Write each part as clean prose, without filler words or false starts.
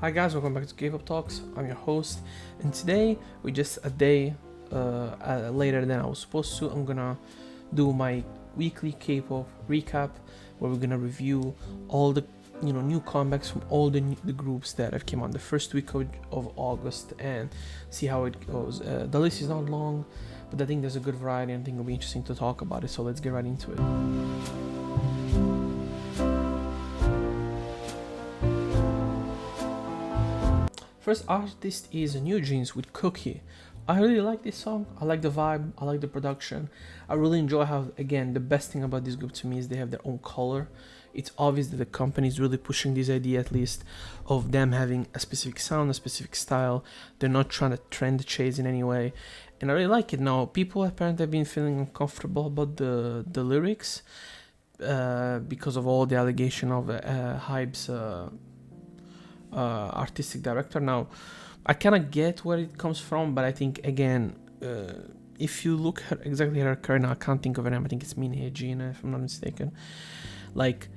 Hi guys, welcome back to Kpop Talks. I'm your host, and today we're just a day later than I was supposed to. I'm gonna do my weekly K-pop recap, where we're gonna review all the new comebacks from all the groups that have came on the first week of August and see how it goes. The list is not long, but I think there's a good variety, and I think it'll be interesting to talk about it. So let's get right into it. First artist is New Jeans with Cookie. I really like this song. I like the vibe. I like the production. I really enjoy how, again, the best thing about this group to me is they have their own color. It's obvious that the company is really pushing this idea, at least, of them having a specific sound, a specific style. They're not trying to trend chase in any way. And I really like it. Now, people apparently have been feeling uncomfortable about the lyrics because of all the allegation of Hype's artistic director. Now, I kind of get where it comes from, but I think, again, if you look at exactly her career, now I can't think of her name. I think it's Minhee Gina, if I'm not mistaken. Like,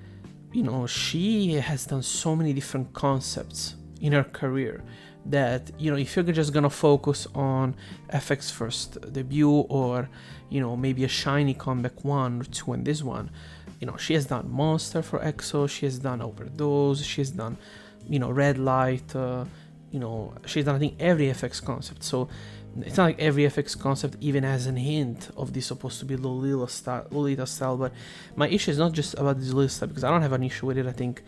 she has done so many different concepts in her career that, if you're just gonna focus on FX first debut, or maybe a shiny comeback 1 or 2 and this one, she has done Monster for EXO, she has done Overdose, she has done Red Light, she's done, I think, every FX concept. So it's not like every FX concept even has a hint of this supposed to be Lolita style. But my issue is not just about this Lolita style, because I don't have an issue with it. I think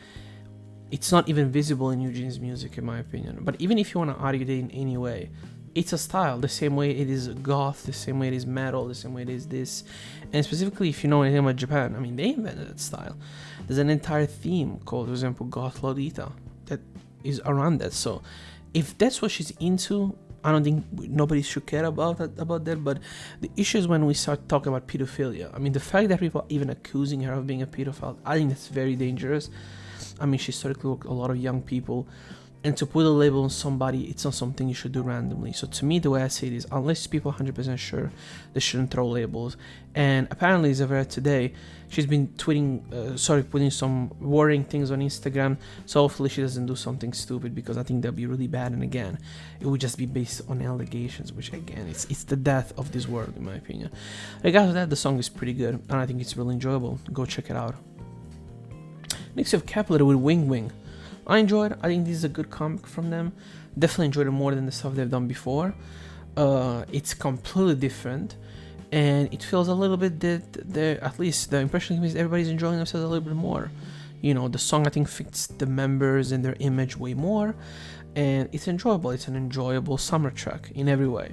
it's not even visible in New Jeans music, in my opinion. But even if you want to argue it in any way, it's a style, the same way it is goth, the same way it is metal, the same way it is this. And specifically, if you know anything about Japan, I mean, they invented that style. There's an entire theme called, for example, Goth Lolita, that is around that. So if that's what she's into, I don't think nobody should care about that. But the issue is when we start talking about pedophilia. I mean, the fact that people are even accusing her of being a pedophile, I think that's very dangerous. I mean, she started to look a lot of young people, and to put a label on somebody, it's not something you should do randomly. So to me, the way I see it is, unless people are 100% sure, they shouldn't throw labels. And apparently, as of today, she's been putting some worrying things on Instagram. So hopefully she doesn't do something stupid, because I think that'd be really bad. And again, it would just be based on allegations, which, again, it's the death of this world, in my opinion. Regardless of that, the song is pretty good, and I think it's really enjoyable. Go check it out. Next, you have Kepler with Wing Wing. I enjoyed it. I think this is a good comic from them. Definitely enjoyed it more than the stuff they've done before. It's completely different, and it feels a little bit that at least the impression is everybody's enjoying themselves a little bit more. The song, I think, fits the members and their image way more, and it's enjoyable. It's an enjoyable summer track in every way.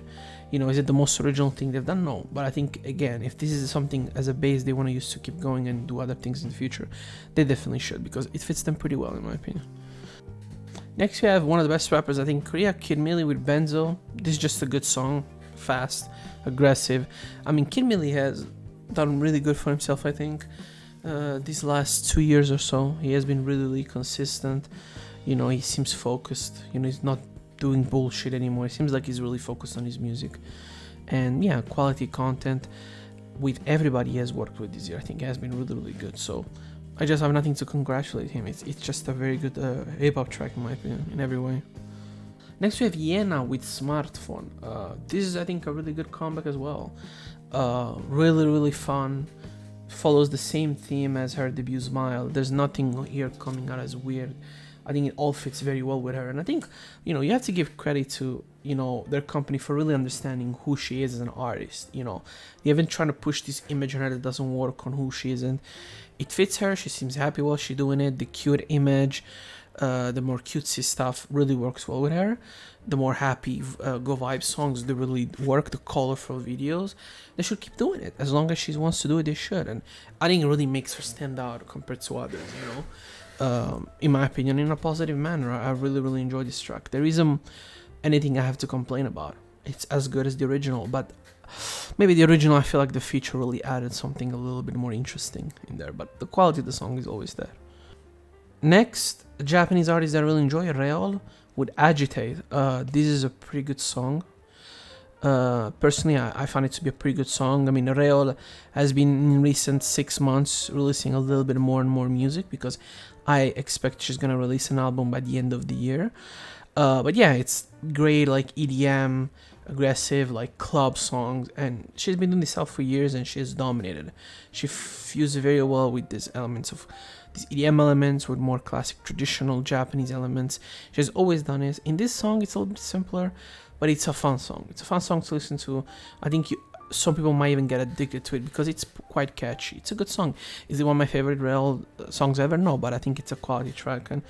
Is it the most original thing they've done? No, but I think, again, if this is something as a base they want to use to keep going and do other things in the future, they definitely should, because it fits them pretty well, in my opinion. Next, we have one of the best rappers, I think, Korea, Kid Millie with Benzo. This is just a good song, fast, aggressive. I mean, Kid Millie has done really good for himself, I think. These last 2 years or so, he has been really consistent. He seems focused. He's not doing bullshit anymore. It seems like he's really focused on his music. And yeah, quality content with everybody he has worked with this year, I think, has been really good. So I just have nothing to congratulate him. It's just a very good hip-hop track, in my opinion, in every way. Next, we have Yena with Smartphone. This is, I think, a really good comeback as well. Really fun. Follows the same theme as her debut, Smile. There's nothing here coming out as weird. I think it all fits very well with her. And I think, you have to give credit to, their company for really understanding who she is as an artist. They haven't trying to push this image on her that doesn't work on who she is. And it fits her. She seems happy while she's doing it. The cute image, the more cutesy stuff really works well with her. The more happy go vibe songs, they really work. The colorful videos, they should keep doing it. As long as she wants to do it, they should. And I think it really makes her stand out compared to others, in my opinion, in a positive manner. I really enjoy this track. There isn't anything I have to complain about. It's as good as the original, but maybe the original, I feel like the feature really added something a little bit more interesting in there, but the quality of the song is always there. Next, a Japanese artist that I really enjoy, Reol with Agitate. This is a pretty good song. Personally, I found it to be a pretty good song. I mean, Reol has been in recent 6 months releasing a little bit more and more music because I expect she's gonna release an album by the end of the year. But yeah, it's great, like EDM, aggressive, like club songs, and she's been doing this out for years, and she's dominated. She fused very well with these elements of these EDM elements with more classic, traditional Japanese elements. She's always done it. In this song, it's a little bit simpler, but it's a fun song. It's a fun song to listen to. I think some people might even get addicted to it because it's quite catchy. It's a good song. Is it one of my favorite Rail songs ever? No, but I think it's a quality track, and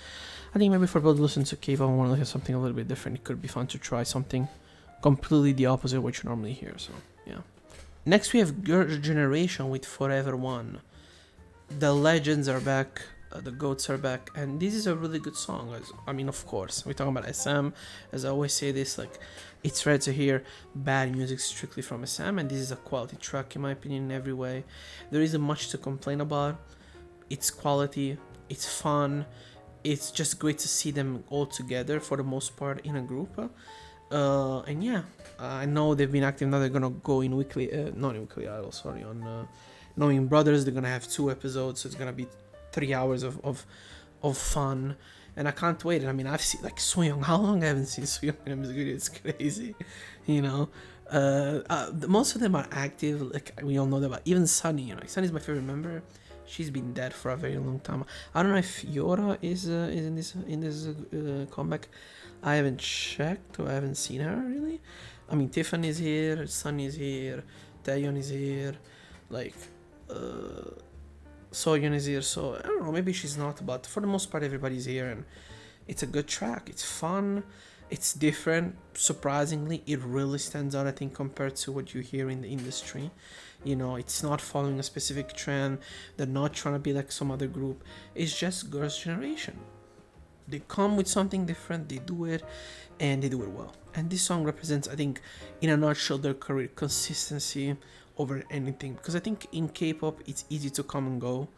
I think maybe for people to listen to K-pop and want to listen to something a little bit different, it could be fun to try something completely the opposite of what you normally hear. So yeah. Next we have Girls' Generation with Forever One. The legends are back, the goats are back, and this is a really good song. I mean, of course, we're talking about SM. As I always say this, like, it's rare to hear bad music strictly from SM, and this is a quality track in my opinion in every way. There isn't much to complain about. It's quality, it's fun, it's just great to see them all together for the most part in a group. And yeah, I know they've been active now. They're gonna go in weekly, not in Weekly Idol, sorry, on Knowing Brothers. They're gonna have 2 episodes, so it's gonna be 3 hours of fun, and I can't wait. And I mean, I've seen like Soyoung. How long I haven't seen Soyoung in a music video? It's crazy, you know. Most of them are active, like we all know that. But even Sunny, you know, Sunny's my favorite member. She's been dead for a very long time. I don't know if Yora is in this comeback. I haven't checked, or I haven't seen her really. I mean, Tiffany's here, Sunny's here, Taeyeon is here, like Soyeon is here. So I don't know, maybe she's not, but for the most part, everybody's here, and it's a good track. It's fun. It's different. Surprisingly, it really stands out, I think, compared to what you hear in the industry. You know, it's not following a specific trend. They're not trying to be like some other group. It's just Girls' Generation. They come with something different, they do it, and they do it well. And this song represents, I think, in a nutshell, their career consistency over anything. Because I think in K-pop, it's easy to come and go.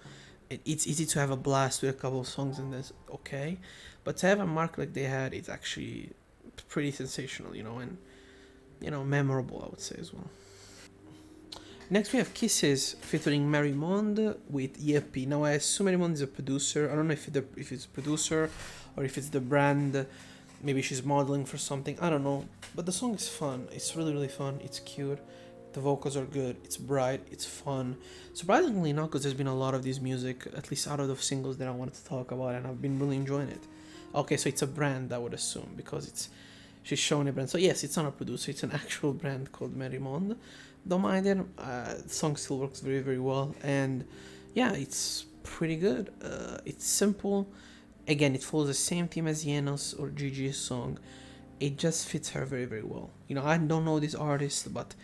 It's easy to have a blast with a couple of songs and that's okay. But to have a mark like they had, it's actually pretty sensational, you know, and, you know, memorable, I would say as well. Next we have Kisses featuring Mary Monde with EFP. Now I assume Mary Monde is a producer. I don't know if it's a producer or if it's the brand. Maybe she's modeling for something. I don't know. But the song is fun. It's really, really fun. It's cute. The vocals are good. It's bright. It's fun. Surprisingly not, because there's been a lot of this music, at least out of the singles that I wanted to talk about, and I've been really enjoying it. Okay, so it's a brand, I would assume, because she's showing a brand. So yes, it's not a producer. It's an actual brand called Mary Monde. Don't mind it. The song still works very, very well, and yeah, it's pretty good. It's simple. Again, it follows the same theme as Yena's or Gigi's song. It just fits her very, very well. You know, I don't know this artist, but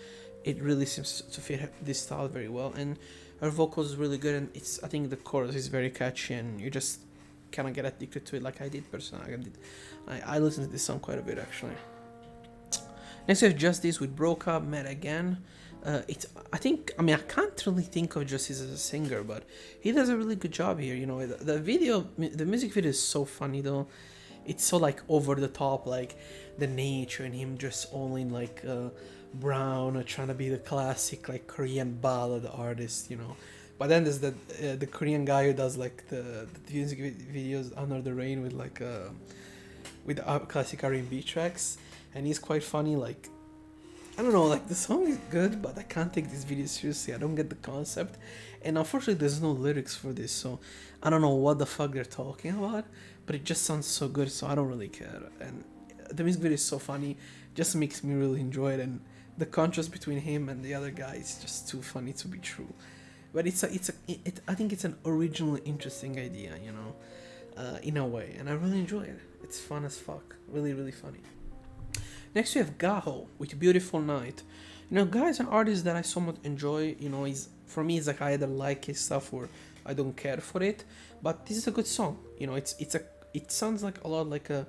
it really seems to fit this style very well, and her vocals is really good. And I think the chorus is very catchy, and you just kind of get addicted to it, like I did personally. I listened to this song quite a bit actually. Next we have Justice with Broke Up, Met Again. I can't really think of Justice as a singer, but he does a really good job here. You know, the music video is so funny though. It's so like over the top, like the nature and him just all in like brown, trying to be the classic like Korean ballad artist, you know. But then there's the Korean guy who does like the music videos Under the Rain with like with classic R&B tracks, and he's quite funny. Like, I don't know, like the song is good, but I can't take this video seriously. I don't get the concept, and unfortunately there's no lyrics for this, so I don't know what the fuck they're talking about, but it just sounds so good, so I don't really care. And the music video is so funny, just makes me really enjoy it, and the contrast between him and the other guy is just too funny to be true. But I think it's an originally interesting idea, you know, in a way, and I really enjoy it. It's fun as fuck, really, really funny. Next we have Gaho with Beautiful Night. You know, Gaho is an artist that I somewhat enjoy. You know, for me it's like I either like his stuff or I don't care for it. But this is a good song. You know, it sounds like a lot like a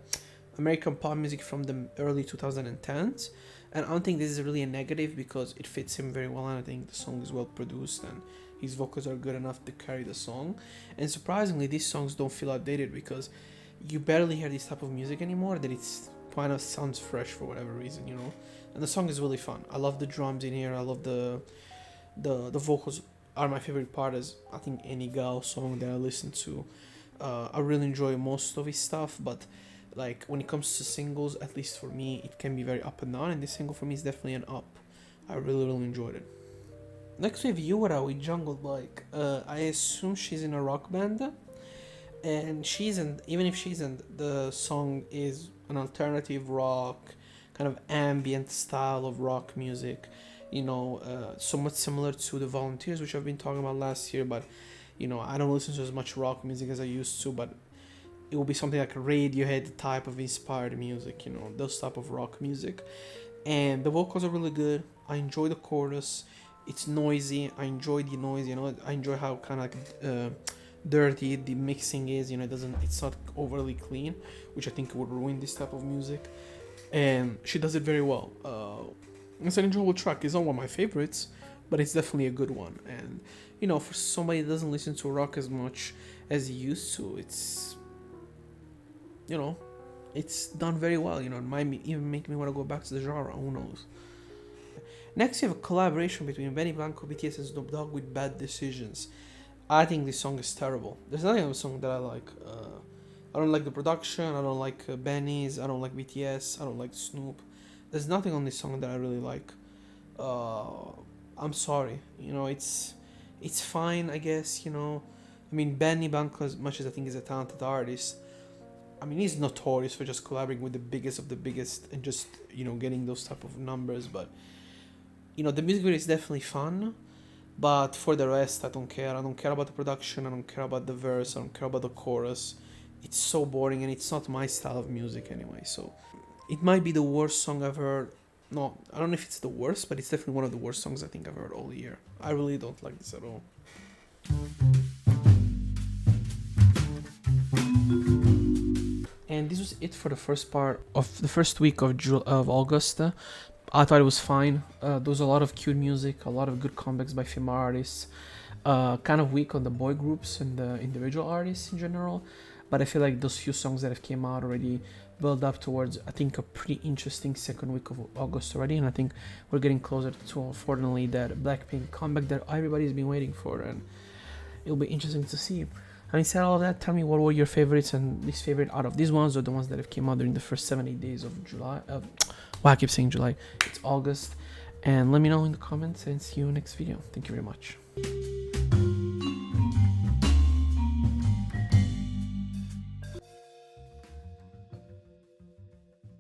American pop music from the early 2010s. And I don't think this is really a negative because it fits him very well, and I think the song is well produced and his vocals are good enough to carry the song. And surprisingly, these songs don't feel outdated because you barely hear this type of music anymore, that it's kind of sounds fresh for whatever reason, you know. And the song is really fun. I love the drums in here. I love the vocals are my favorite part. As I think any Gal song that I listen to, I really enjoy most of his stuff. But like when it comes to singles, at least for me, it can be very up and down. And this single for me is definitely an up. I really enjoyed it. Next we have Yura with Jungle Bike. I assume she's in a rock band, and she isn't. Even if she isn't, the song is an alternative rock, kind of ambient style of rock music. You know, somewhat similar to the Volunteers, which I've been talking about last year. But you know, I don't listen to as much rock music as I used to. But it will be something like a Radiohead type of inspired music. You know, those type of rock music, and the vocals are really good. I enjoy the chorus. It's noisy. I enjoy the noise. You know, I enjoy how kind of like dirty the mixing is. You know, it's not overly clean, which I think would ruin this type of music. And she does it very well. It's an enjoyable track. It's not one of my favorites, but it's definitely a good one. And you know, for somebody that doesn't listen to rock as much as he used to, it's, you know, it's done very well. You know, it might even make me want to go back to the genre. Who knows? Next, you have a collaboration between Benny Blanco, BTS, and Snoop Dogg with Bad Decisions. I think this song is terrible. There's nothing on the song that I like. I don't like the production. I don't like Benny's. I don't like BTS. I don't like Snoop. There's nothing on this song that I really like. I'm sorry. You know, it's fine, I guess. You know, I mean, Benny Blanco, as much as I think he's a talented artist, I mean, he's notorious for just collaborating with the biggest of the biggest and just, you know, getting those type of numbers. But you know, the music video is definitely fun, but for the rest, I don't care. I don't care about the production. I don't care about the verse. I don't care about the chorus. It's so boring, and it's not my style of music anyway. So it might be the worst song I've heard. No, I don't know if it's the worst, but it's definitely one of the worst songs I think I've heard all year. I really don't like this at all. And this was it for the first part of the first week of August. I thought it was fine. There was a lot of cute music, a lot of good comebacks by female artists. Kind of weak on the boy groups and the individual artists in general. But I feel like those few songs that have came out already build up towards, I think, a pretty interesting second week of August already. And I think we're getting closer to, unfortunately, that Blackpink comeback that everybody's been waiting for. And it'll be interesting to see. Having said all of that, tell me what were your favorites and least favorite out of these ones, or the ones that have came out during the first 7-8 days of July. Well, I keep saying July. It's August. And let me know in the comments, and see you next video. Thank you very much.